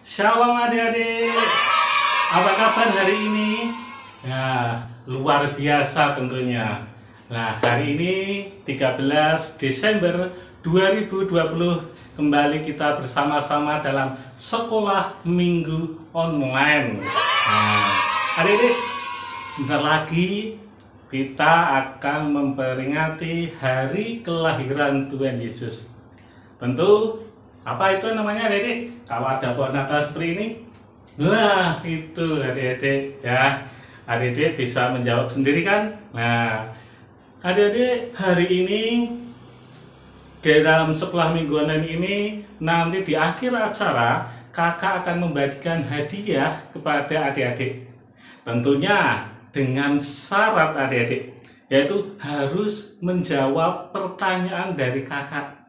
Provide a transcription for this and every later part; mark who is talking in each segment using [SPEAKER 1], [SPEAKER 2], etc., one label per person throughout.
[SPEAKER 1] Shalom adik-adik, apa kabar hari ini? Ya, luar biasa tentunya. Nah, hari ini 13 Desember 2020 kembali kita bersama-sama dalam sekolah minggu online. Nah, adik-adik, sebentar lagi kita akan memperingati hari kelahiran Tuhan Yesus. Tentu, apa itu namanya adik-adik? Kalau ada pohon Natal seperti ini, nah itu adik-adik ya. Adik-adik bisa menjawab sendiri kan? Nah, adik-adik hari ini dalam sekolah minggu online ini, nanti di akhir acara kakak akan membagikan hadiah kepada adik-adik. Tentunya dengan syarat adik-adik, yaitu harus menjawab pertanyaan dari kakak.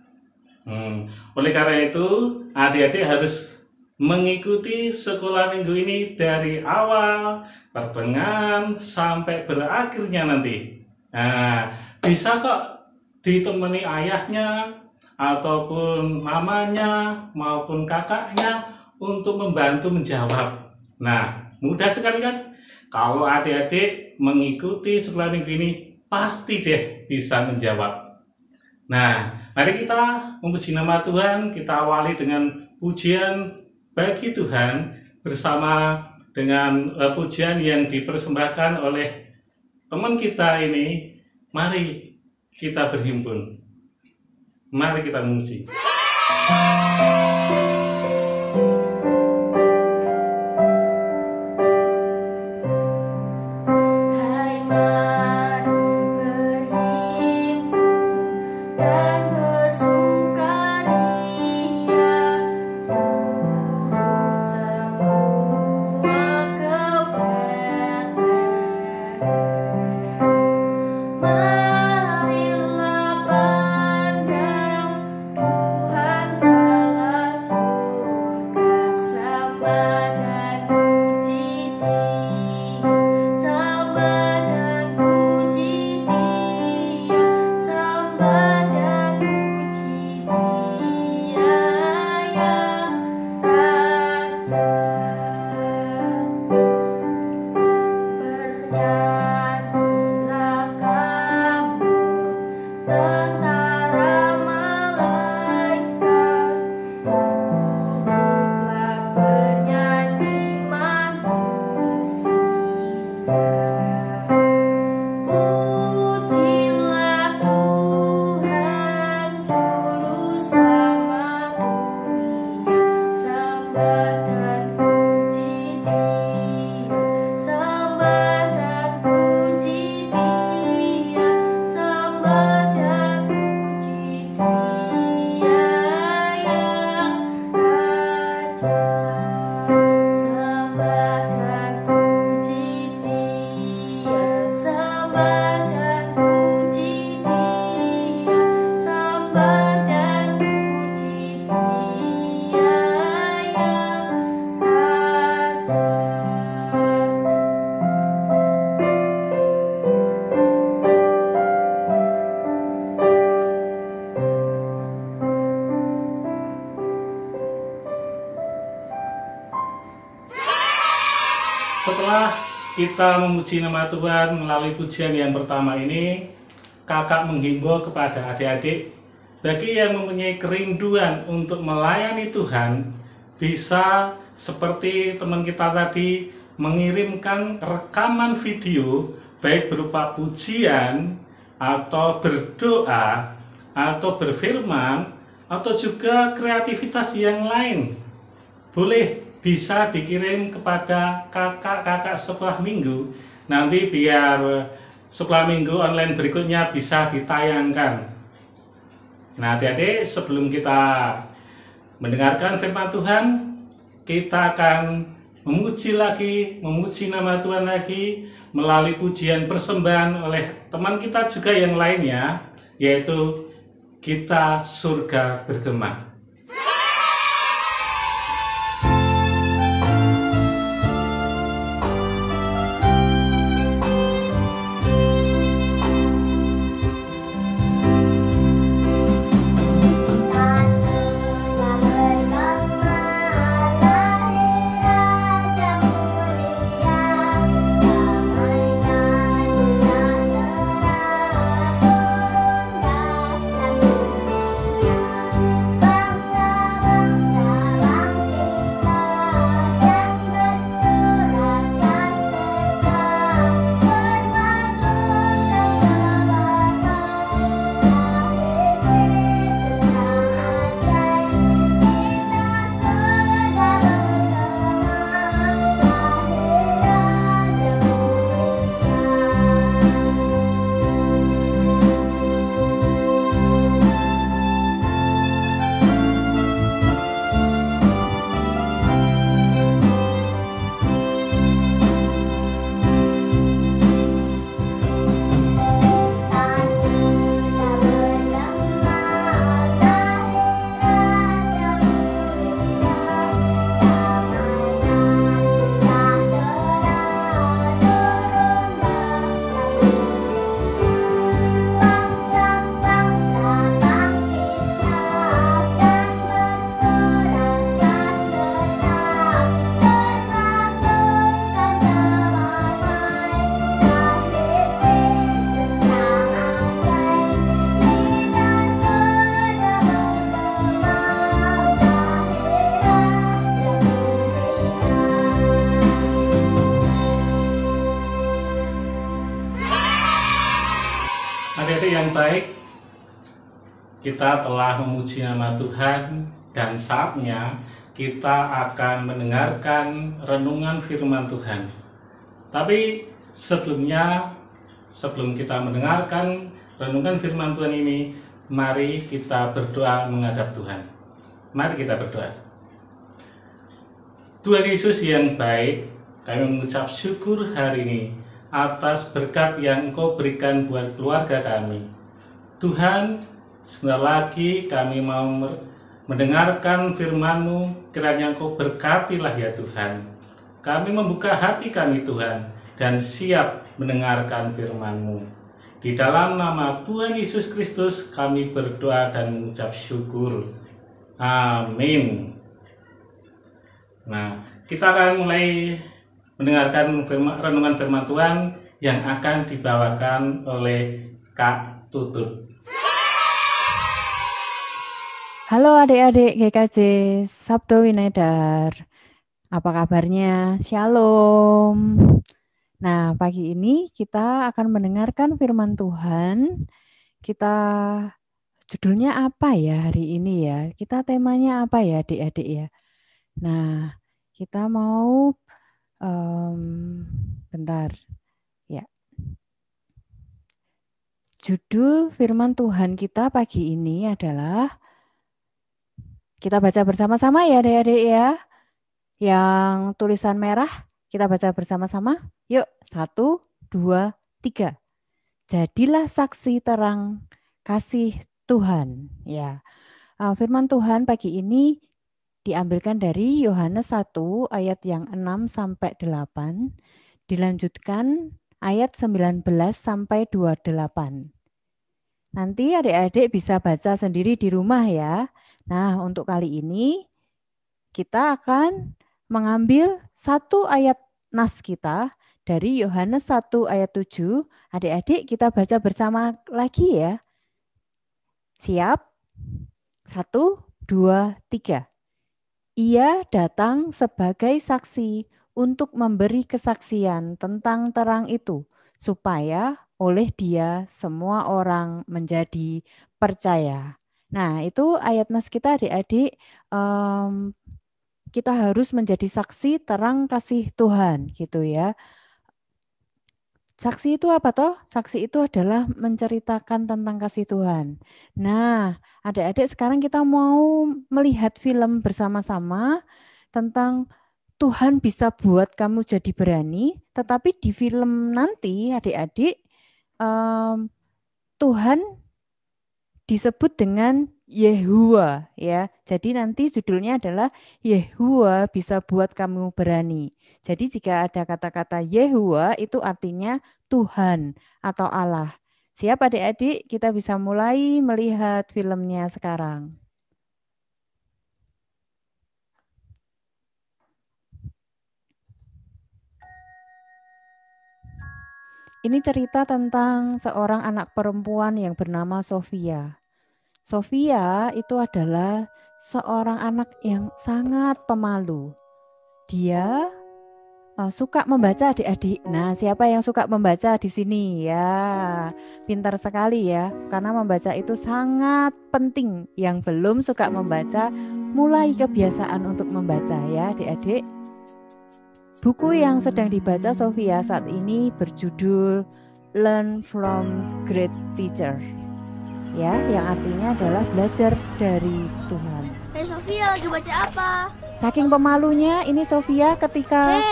[SPEAKER 1] Oleh karena itu, adik-adik harus mengikuti sekolah minggu ini dari awal, pertengahan, sampai berakhirnya nanti. Nah, bisa kok ditemani ayahnya, ataupun mamanya, maupun kakaknya untuk membantu menjawab. Nah, mudah sekali kan? Kalau adik-adik mengikuti sekolah minggu ini, pasti deh bisa menjawab. Nah, mari kita memuji nama Tuhan. Kita awali dengan pujian bagi Tuhan bersama dengan pujian yang dipersembahkan oleh teman kita ini. Mari kita berhimpun. Mari kita memuji. Setelah kita memuji nama Tuhan melalui pujian yang pertama ini, kakak menghimbau kepada adik-adik, bagi yang mempunyai kerinduan untuk melayani Tuhan, bisa seperti teman kita tadi mengirimkan rekaman video, baik berupa pujian, atau berdoa, atau berfirman, atau juga kreativitas yang lain. Boleh bisa dikirim kepada kakak-kakak sekolah minggu, nanti biar sekolah minggu online berikutnya bisa ditayangkan. Nah adik-adik, sebelum kita mendengarkan firman Tuhan, kita akan memuji nama Tuhan lagi melalui pujian persembahan oleh teman kita juga yang lainnya, yaitu Kita Surga Bergema.
[SPEAKER 2] Kita surga bergema
[SPEAKER 1] Adik-adik yang baik, kita telah memuji nama Tuhan dan saatnya kita akan mendengarkan renungan firman Tuhan. Tapi sebelum kita mendengarkan renungan firman Tuhan ini, mari kita berdoa menghadap Tuhan. Mari kita berdoa. Tuhan Yesus yang baik, kami mengucap syukur hari ini atas berkat yang Engkau berikan buat keluarga kami. Tuhan, sebentar lagi kami mau mendengarkan firman-Mu, kiranya Engkau berkatilah ya Tuhan. Kami membuka hati kami Tuhan, dan siap mendengarkan firman-Mu. Di dalam nama Tuhan Yesus Kristus kami berdoa dan mengucap syukur. Amin. Nah, kita akan mulai mendengarkan renungan firman Tuhan yang akan dibawakan oleh Kak Tutut.
[SPEAKER 2] Halo adik-adik GKJ Sabdo Winedar, apa kabarnya? Shalom. Nah, pagi ini kita akan mendengarkan firman Tuhan. Judulnya apa ya hari ini ya? Kita temanya apa ya adik-adik ya? Nah, kita mau bentar ya. Judul firman Tuhan kita pagi ini adalah, kita baca bersama-sama ya adik-adik ya. Yang tulisan merah kita baca bersama-sama. Yuk, 1, 2, 3. Jadilah saksi terang kasih Tuhan. Ya, firman Tuhan pagi ini diambilkan dari Yohanes 1 ayat yang 6 sampai 8, dilanjutkan ayat 19 sampai 28. Nanti adik-adik bisa baca sendiri di rumah ya. Nah, untuk kali ini kita akan mengambil satu ayat nas kita dari Yohanes 1 ayat 7. Adik-adik kita baca bersama lagi ya. Siap? 1, 2, 3. Ia datang sebagai saksi untuk memberi kesaksian tentang terang itu, supaya oleh dia semua orang menjadi percaya. Nah, itu ayat nas kita adik-adik, kita harus menjadi saksi terang kasih Tuhan gitu ya. Saksi itu apa toh? Saksi itu adalah menceritakan tentang kasih Tuhan. Nah, adik-adik sekarang kita mau melihat film bersama-sama tentang Tuhan bisa buat kamu jadi berani, tetapi di film nanti adik-adik Tuhan disebut dengan Yehuwa ya. Jadi nanti judulnya adalah Yehuwa bisa buat kamu berani. Jadi jika ada kata-kata Yehuwa itu artinya Tuhan atau Allah. Siap adik-adik, kita bisa mulai melihat filmnya sekarang. Ini cerita tentang seorang anak perempuan yang bernama Sofia. Sofia itu adalah seorang anak yang sangat pemalu. Dia suka membaca adik-adik. Nah, siapa yang suka membaca di sini? Ya, pintar sekali ya. Karena membaca itu sangat penting. Yang belum suka membaca, mulai kebiasaan untuk membaca ya adik-adik. Buku yang sedang dibaca Sofia saat ini berjudul Learn from Great Teacher. Ya, yang artinya adalah belajar dari Tuhan.
[SPEAKER 3] Hey Sofia, lagi baca apa?
[SPEAKER 2] Saking pemalunya, ini Sofia ketika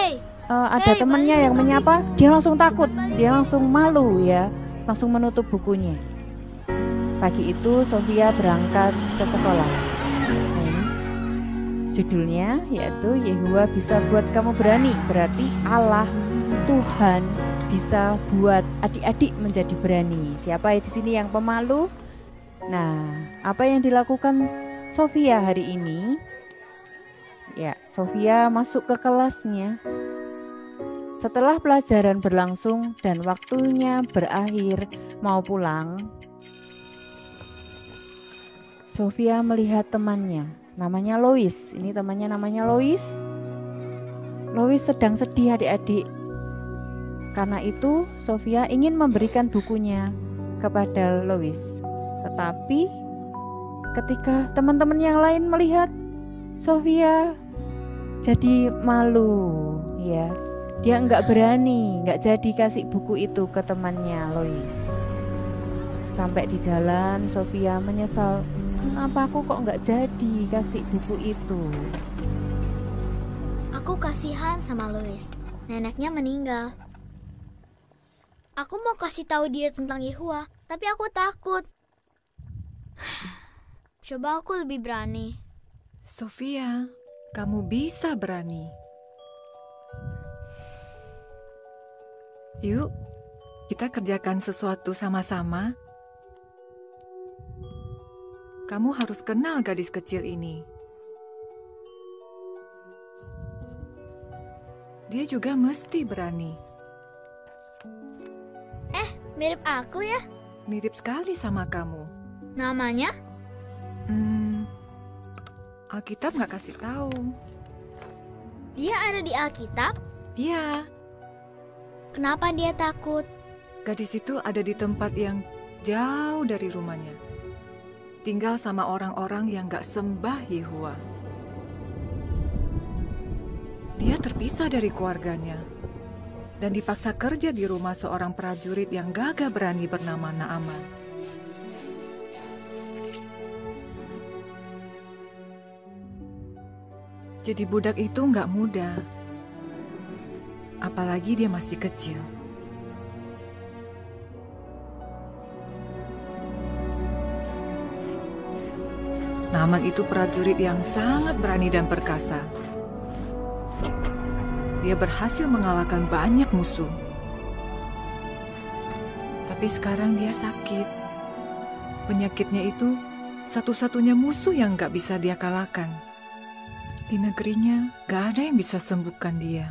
[SPEAKER 2] ada temannya yang menyapa, dia langsung takut, dia langsung malu ya, langsung menutup bukunya. Pagi itu Sofia berangkat ke sekolah. Judulnya yaitu Yehuwa bisa buat kamu berani, berarti Allah, Tuhan bisa buat adik-adik menjadi berani. Siapa di sini yang pemalu? Nah, apa yang dilakukan Sofia hari ini? Ya, Sofia masuk ke kelasnya. Setelah pelajaran berlangsung dan waktunya berakhir mau pulang, Sofia melihat temannya, namanya Lois. Ini temannya namanya Lois. Lois sedang sedih adik-adik. Karena itu Sofia ingin memberikan bukunya kepada Lois. Tetapi ketika teman-teman yang lain melihat, Sofia jadi malu, ya. Dia nggak berani, nggak jadi kasih buku itu ke temannya Lois. Sampai di jalan Sofia menyesal, kenapa aku kok nggak jadi kasih buku itu.
[SPEAKER 3] Aku kasihan sama Louis. Neneknya meninggal. Aku mau kasih tahu dia tentang Yehua, tapi aku takut. Coba aku lebih berani.
[SPEAKER 4] Sofia, kamu bisa berani. Yuk, kita kerjakan sesuatu sama-sama. Kamu harus kenal gadis kecil ini. Dia juga mesti berani.
[SPEAKER 3] Mirip aku ya?
[SPEAKER 4] Mirip sekali sama kamu.
[SPEAKER 3] Namanya?
[SPEAKER 4] Alkitab nggak kasih tahu.
[SPEAKER 3] Dia ada di Alkitab?
[SPEAKER 4] Iya,
[SPEAKER 3] Kenapa dia takut?
[SPEAKER 4] gadis itu ada di tempat yang jauh dari rumahnya. Tinggal sama orang-orang yang nggak sembah Yehua. Dia terpisah dari keluarganya dan dipaksa kerja di rumah seorang prajurit yang gagah berani bernama Naaman. Jadi budak itu nggak mudah, apalagi dia masih kecil. Naaman itu prajurit yang sangat berani dan perkasa. Dia berhasil mengalahkan banyak musuh. Tapi sekarang dia sakit. Penyakitnya itu satu-satunya musuh yang gak bisa dia kalahkan. Di negerinya gak ada yang bisa sembuhkan dia.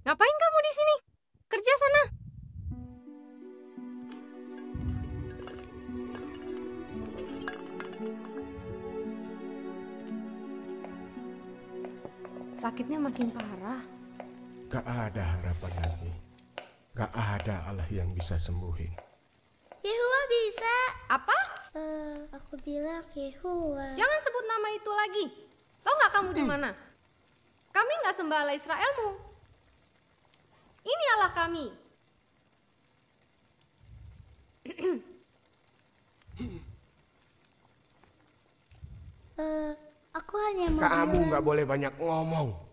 [SPEAKER 5] Ngapain kamu di sini? Kerja sana. Sakitnya makin parah.
[SPEAKER 6] Gak ada harapan lagi. Gak ada Allah yang bisa sembuhin.
[SPEAKER 3] Yehua bisa.
[SPEAKER 5] Apa?
[SPEAKER 3] Aku bilang Yehua.
[SPEAKER 5] Jangan sebut nama itu lagi. Tahu nggak kamu di mana? Kami nggak sembah Allah Israelmu. Ini Allah kami.
[SPEAKER 3] Aku hanya mau
[SPEAKER 6] Kamu
[SPEAKER 3] bilang.
[SPEAKER 6] gak boleh banyak ngomong.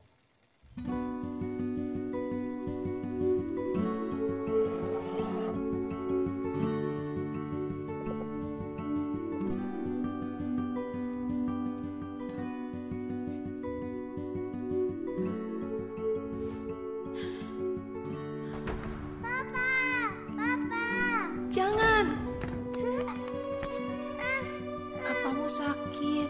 [SPEAKER 5] Jangan. Apamu sakit?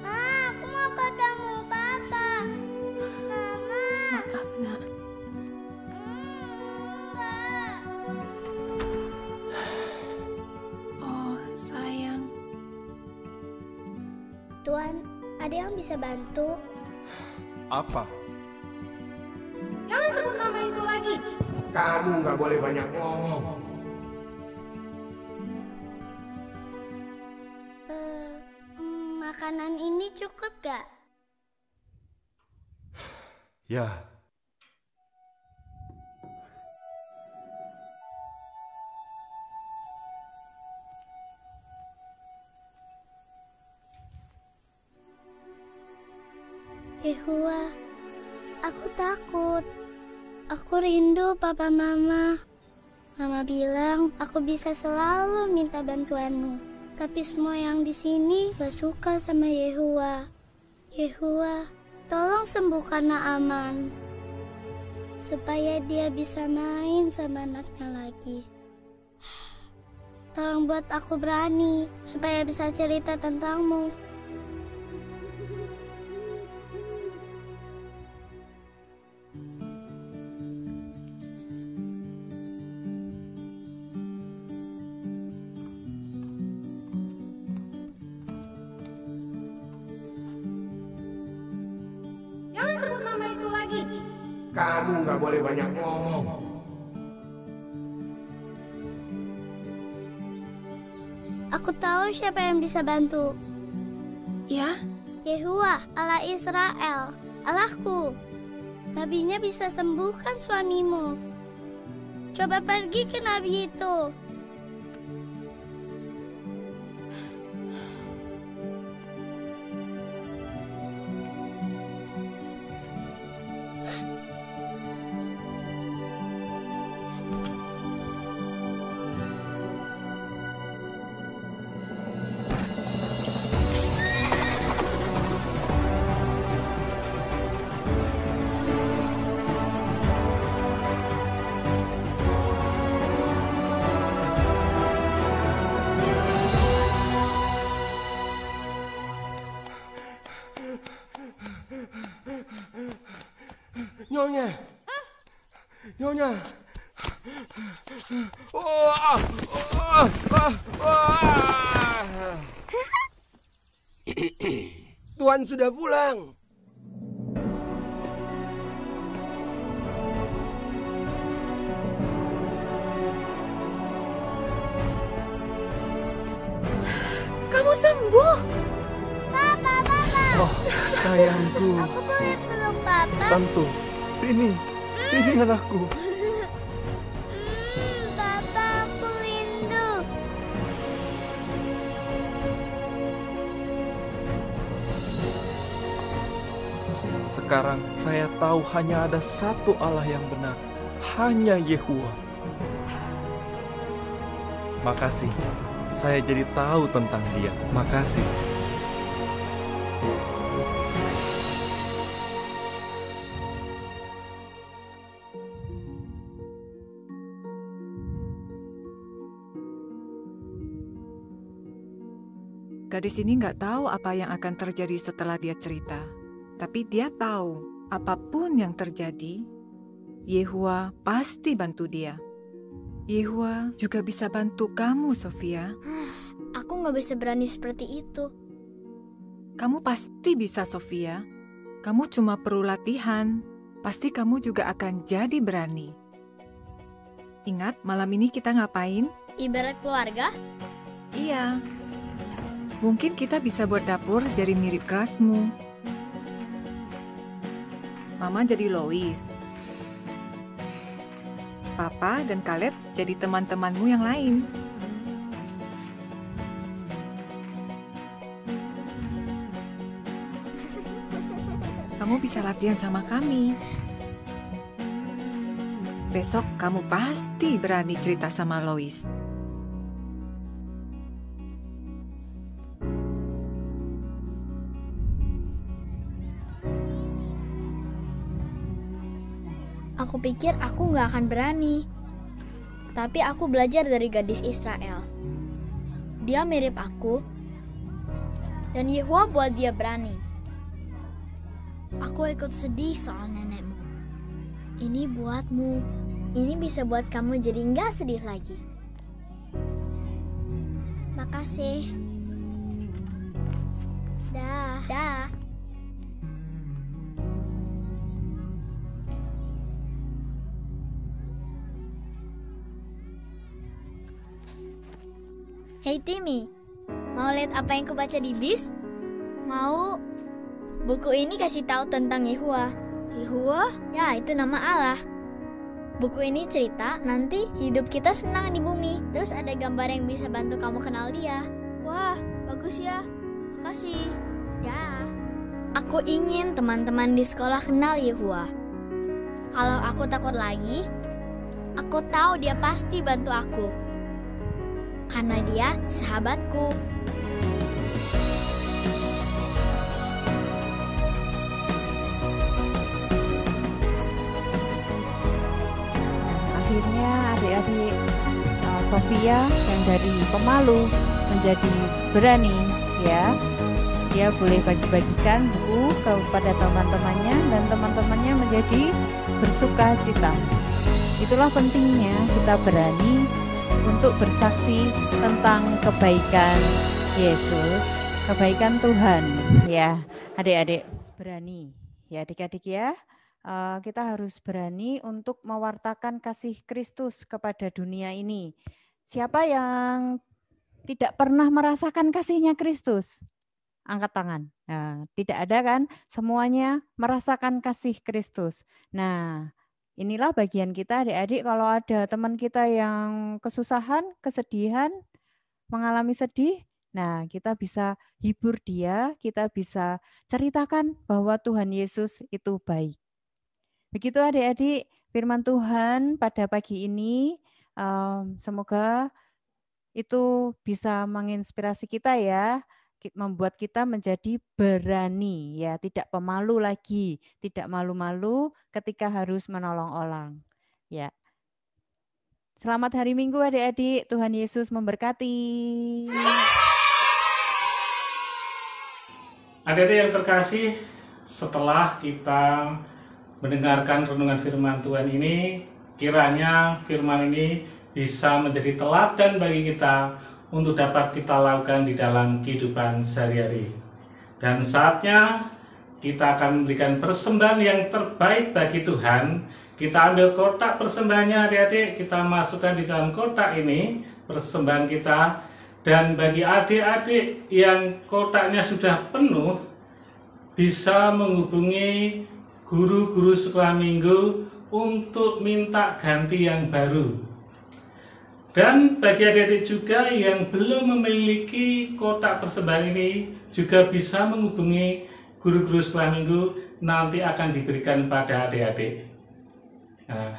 [SPEAKER 3] Aku mau ketemu Papa. Mama.
[SPEAKER 5] Maaf, Nak.
[SPEAKER 3] Enggak.
[SPEAKER 5] Oh, sayang.
[SPEAKER 3] Tuan, ada yang bisa bantu?
[SPEAKER 6] Apa?
[SPEAKER 5] Jangan sebut nama itu lagi.
[SPEAKER 6] Kamu gak boleh banyak ngomong.
[SPEAKER 3] Makanan ini cukup gak?
[SPEAKER 6] Ya,
[SPEAKER 3] Yehua, aku takut. Aku rindu papa mama. Mama bilang aku bisa selalu minta bantuanmu. Tapi semua yang di sini gak suka sama Yehua. Yehua, tolong sembuhkan Naaman. Supaya dia bisa main sama anaknya lagi. Tolong buat aku berani. Supaya bisa cerita tentangmu.
[SPEAKER 6] Kamu nggak boleh banyak ngomong.
[SPEAKER 3] Aku tahu siapa yang bisa bantu.
[SPEAKER 5] Ya?
[SPEAKER 3] Yehuwa, Allah Israel, Allahku. Nabinya bisa sembuhkan suamimu. Coba pergi ke nabi itu.
[SPEAKER 6] Nyonya. Nyonya. Tuhan sudah pulang.
[SPEAKER 5] Kamu sembuh?
[SPEAKER 3] Papa.
[SPEAKER 7] Oh, sayangku.
[SPEAKER 3] Aku boleh peluk Papa?
[SPEAKER 7] Tentu. Sini anakku.
[SPEAKER 3] Papa, aku rindu.
[SPEAKER 7] Sekarang saya tahu hanya ada satu Allah yang benar. Hanya Yehuwa. Makasih. Saya jadi tahu tentang dia. Makasih.
[SPEAKER 4] Gadis ini nggak tahu apa yang akan terjadi setelah dia cerita. Tapi dia tahu, apapun yang terjadi, Yehuwa pasti bantu dia. Yehuwa juga bisa bantu kamu, Sofia.
[SPEAKER 3] Aku nggak bisa berani seperti itu.
[SPEAKER 4] Kamu pasti bisa, Sofia. Kamu cuma perlu latihan. Pasti kamu juga akan jadi berani. Ingat, malam ini kita ngapain?
[SPEAKER 3] Ibarat keluarga?
[SPEAKER 4] Iya. Mungkin kita bisa buat dapur dari mirip kelasmu. Mama jadi Lois. Papa dan Caleb jadi teman-temanmu yang lain. Kamu bisa latihan sama kami. Besok kamu pasti berani cerita sama Lois.
[SPEAKER 3] Aku pikir aku nggak akan berani. Tapi aku belajar dari gadis Israel. Dia mirip aku. Dan Yehuwa buat dia berani. Aku ikut sedih soal nenekmu. Ini buatmu. Ini bisa buat kamu jadi nggak sedih lagi. Makasih. Dah. Hey Timmy, mau lihat apa yang kubaca di bis? Mau. Buku ini kasih tahu tentang Yehuwa. Yehuwa? Ya, itu nama Allah. Buku ini cerita nanti hidup kita senang di bumi. Terus ada gambar yang bisa bantu kamu kenal dia. Wah, bagus ya. Makasih. Ya. Aku ingin teman-teman di sekolah kenal Yehuwa. Kalau aku takut lagi, aku tahu dia pasti bantu aku. Karena dia sahabatku.
[SPEAKER 2] Akhirnya adik-adik Sofia yang dari pemalu menjadi berani, ya. Dia boleh bagi-bagikan buku kepada teman-temannya dan teman-temannya menjadi bersuka cita. Itulah pentingnya kita berani untuk bersaksi tentang kebaikan Yesus, kebaikan Tuhan, ya adik-adik, berani ya adik-adik ya. kita harus berani untuk mewartakan kasih Kristus kepada dunia ini. Siapa yang tidak pernah merasakan kasihnya Kristus? Angkat tangan. Nah, tidak ada kan? Semuanya merasakan kasih Kristus. Nah, inilah bagian kita adik-adik, kalau ada teman kita yang kesusahan, kesedihan, mengalami sedih, nah kita bisa hibur dia, kita bisa ceritakan bahwa Tuhan Yesus itu baik. Begitu adik-adik firman Tuhan pada pagi ini, semoga itu bisa menginspirasi kita ya, membuat kita menjadi berani ya, tidak pemalu lagi, tidak malu-malu ketika harus menolong orang. Ya. Selamat hari Minggu adik-adik, Tuhan Yesus memberkati.
[SPEAKER 1] Adik-adik yang terkasih, setelah kita mendengarkan renungan firman Tuhan ini, kiranya firman ini bisa menjadi teladan bagi kita untuk dapat kita lakukan di dalam kehidupan sehari-hari. Dan saatnya kita akan memberikan persembahan yang terbaik bagi Tuhan. Kita ambil kotak persembahannya adik-adik, kita masukkan di dalam kotak ini persembahan kita. Dan bagi adik-adik yang kotaknya sudah penuh, bisa menghubungi guru-guru sekolah minggu untuk minta ganti yang baru. Dan bagi adik-adik juga yang belum memiliki kotak persembahan ini, juga bisa menghubungi guru-guru sekolah minggu, nanti akan diberikan pada adik-adik. Nah,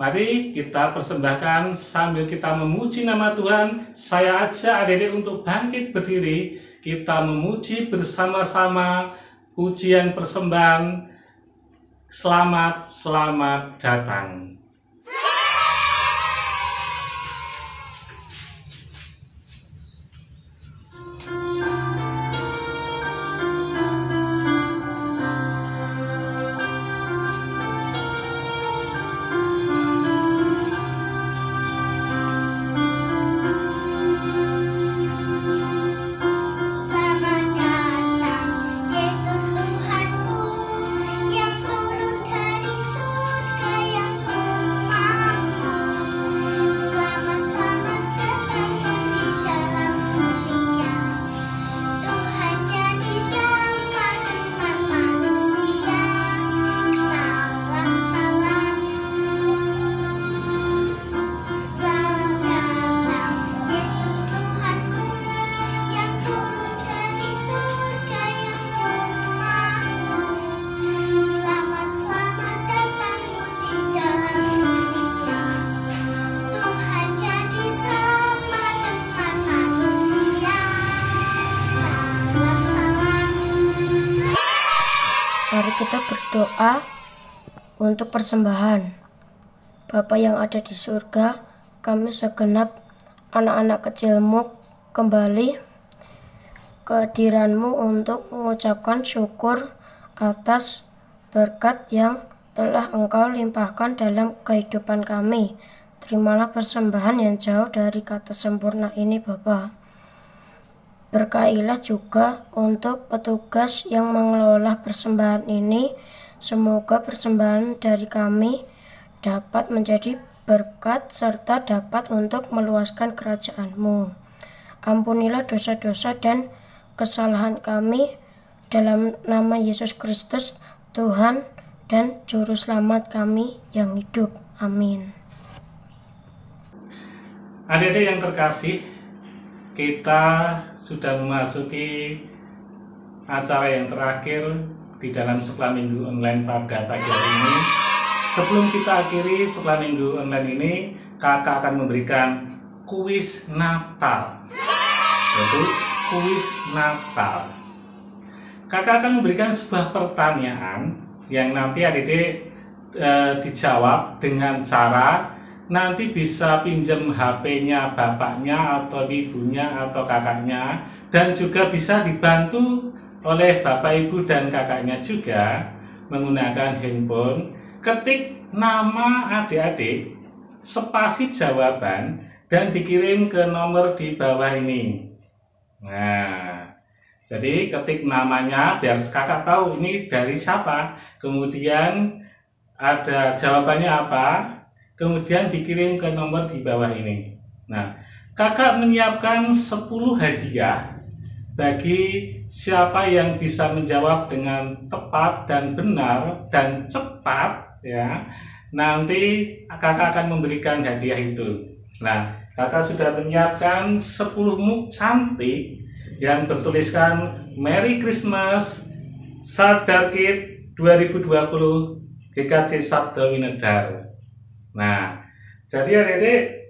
[SPEAKER 1] mari kita persembahkan sambil kita memuji nama Tuhan. Saya ajak adik-adik untuk bangkit berdiri, kita memuji bersama-sama pujian persembahan. Selamat, selamat datang.
[SPEAKER 8] Mari kita berdoa untuk persembahan. Bapa yang ada di surga, kami segenap anak-anak kecilmu kembali kehadiranmu untuk mengucapkan syukur atas berkat yang telah Engkau limpahkan dalam kehidupan kami. Terimalah persembahan yang jauh dari kata sempurna ini Bapa. Berkailah juga untuk petugas yang mengelola persembahan ini. Semoga persembahan dari kami dapat menjadi berkat serta dapat untuk meluaskan kerajaan-Mu. Ampunilah dosa-dosa dan kesalahan kami dalam nama Yesus Kristus, Tuhan dan Juru Selamat kami yang hidup. Amin.
[SPEAKER 1] Adik-adik yang terkasih, kita sudah memasuki acara yang terakhir di dalam sekolah minggu online pada pagi hari ini. Sebelum kita akhiri sekolah minggu online ini, kakak akan memberikan kuis Natal, yaitu kuis Natal. Kakak akan memberikan sebuah pertanyaan yang nanti adik-adik dijawab dengan cara nanti bisa pinjam HP-nya bapaknya atau ibunya atau kakaknya, dan juga bisa dibantu oleh bapak ibu dan kakaknya juga menggunakan handphone. Ketik nama adik-adik, spasi jawaban, dan dikirim ke nomor di bawah ini. Nah, Jadi ketik namanya biar kakak tahu ini dari siapa. Kemudian ada jawabannya apa. Kemudian dikirim ke nomor di bawah ini. Nah, kakak menyiapkan 10 hadiah bagi siapa yang bisa menjawab dengan tepat dan benar dan cepat ya. Nanti kakak akan memberikan hadiah itu. Nah, kakak sudah menyiapkan 10 mug cantik yang bertuliskan Merry Christmas Sadarkit 2020 GKJ Sabda Winedhar. Nah, jadi adik-adik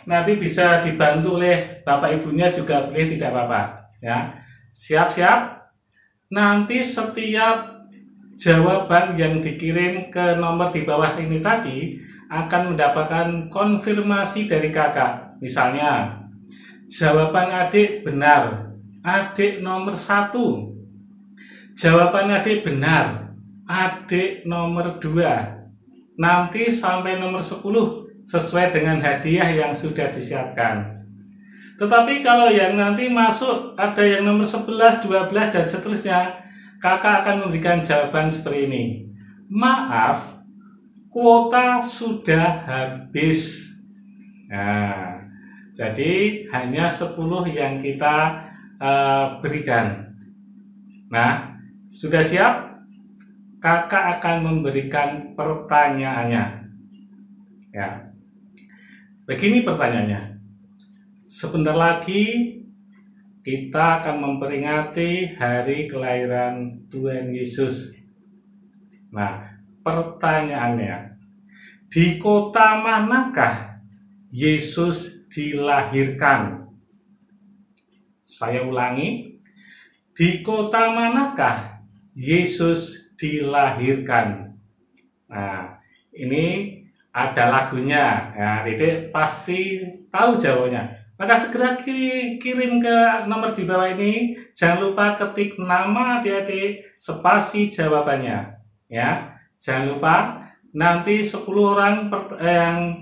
[SPEAKER 1] nanti bisa dibantu oleh bapak ibunya juga boleh, tidak apa-apa ya. Siap-siap. Nanti setiap jawaban yang dikirim ke nomor di bawah ini tadi akan mendapatkan konfirmasi dari kakak. Misalnya jawaban adik benar, adik nomor 1. Jawaban adik benar, adik nomor 2. Nanti sampai nomor 10 sesuai dengan hadiah yang sudah disiapkan. Tetapi kalau yang nanti masuk ada yang nomor 11, 12 dan seterusnya, kakak akan memberikan jawaban seperti ini. Maaf, kuota sudah habis. Nah, jadi hanya 10 yang kita berikan. Nah, sudah siap? Kakak akan memberikan pertanyaannya. Ya. Begini pertanyaannya. Sebentar lagi kita akan memperingati hari kelahiran Tuhan Yesus. Nah, pertanyaannya, di kota manakah Yesus dilahirkan? Saya ulangi, di kota manakah Yesus dilahirkan? Nah, ini ada lagunya. Ya, Dede pasti tahu jawabannya. Maka segera kirim ke nomor di bawah ini. Jangan lupa ketik nama adik-adik, spasi jawabannya. Ya, jangan lupa. Nanti 10 orang yang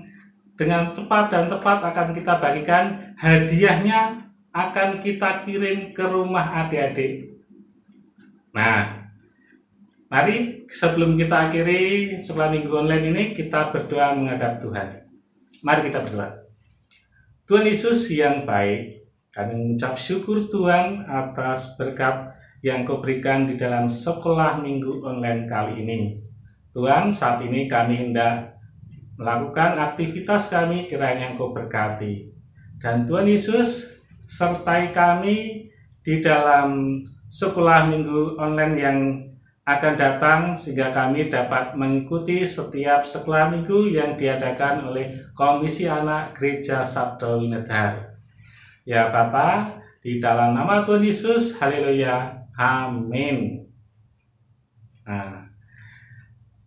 [SPEAKER 1] dengan cepat dan tepat akan kita bagikan. Hadiahnya akan kita kirim ke rumah adik-adik. Nah, mari sebelum kita akhiri sekolah minggu online ini, kita berdoa menghadap Tuhan. Mari kita berdoa. Tuhan Yesus yang baik, kami mengucap syukur Tuhan atas berkat yang Kau berikan di dalam sekolah minggu online kali ini. Tuhan, saat ini kami hendak melakukan aktivitas kami, kiranya Kau berkati. Dan Tuhan Yesus, sertai kami di dalam sekolah minggu online yang akan datang, sehingga kami dapat mengikuti setiap sekolah minggu yang diadakan oleh Komisi Anak Gereja Sabda Winedhar. Ya Bapa, di dalam nama Tuhan Yesus, haleluya, amin. Nah,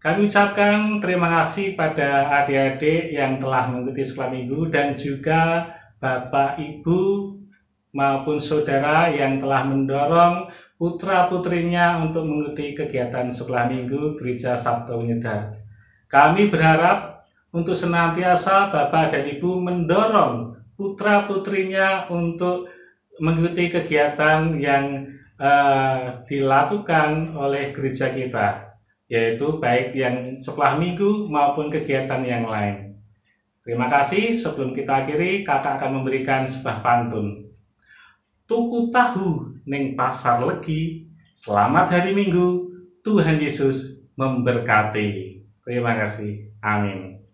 [SPEAKER 1] kami ucapkan terima kasih pada adik-adik yang telah mengikuti sekolah minggu dan juga Bapak, Ibu, maupun saudara yang telah mendorong putra-putrinya untuk mengikuti kegiatan sekolah minggu Gereja Sabda Winedhar. Kami berharap untuk senantiasa Bapak dan Ibu mendorong putra-putrinya untuk mengikuti kegiatan yang dilakukan oleh gereja kita, yaitu baik yang sekolah minggu maupun kegiatan yang lain. Terima kasih. Sebelum kita akhiri, kakak akan memberikan sebuah pantun. Tuku tahu ning pasar legi, selamat hari Minggu, Tuhan Yesus memberkati. Terima kasih. Amin.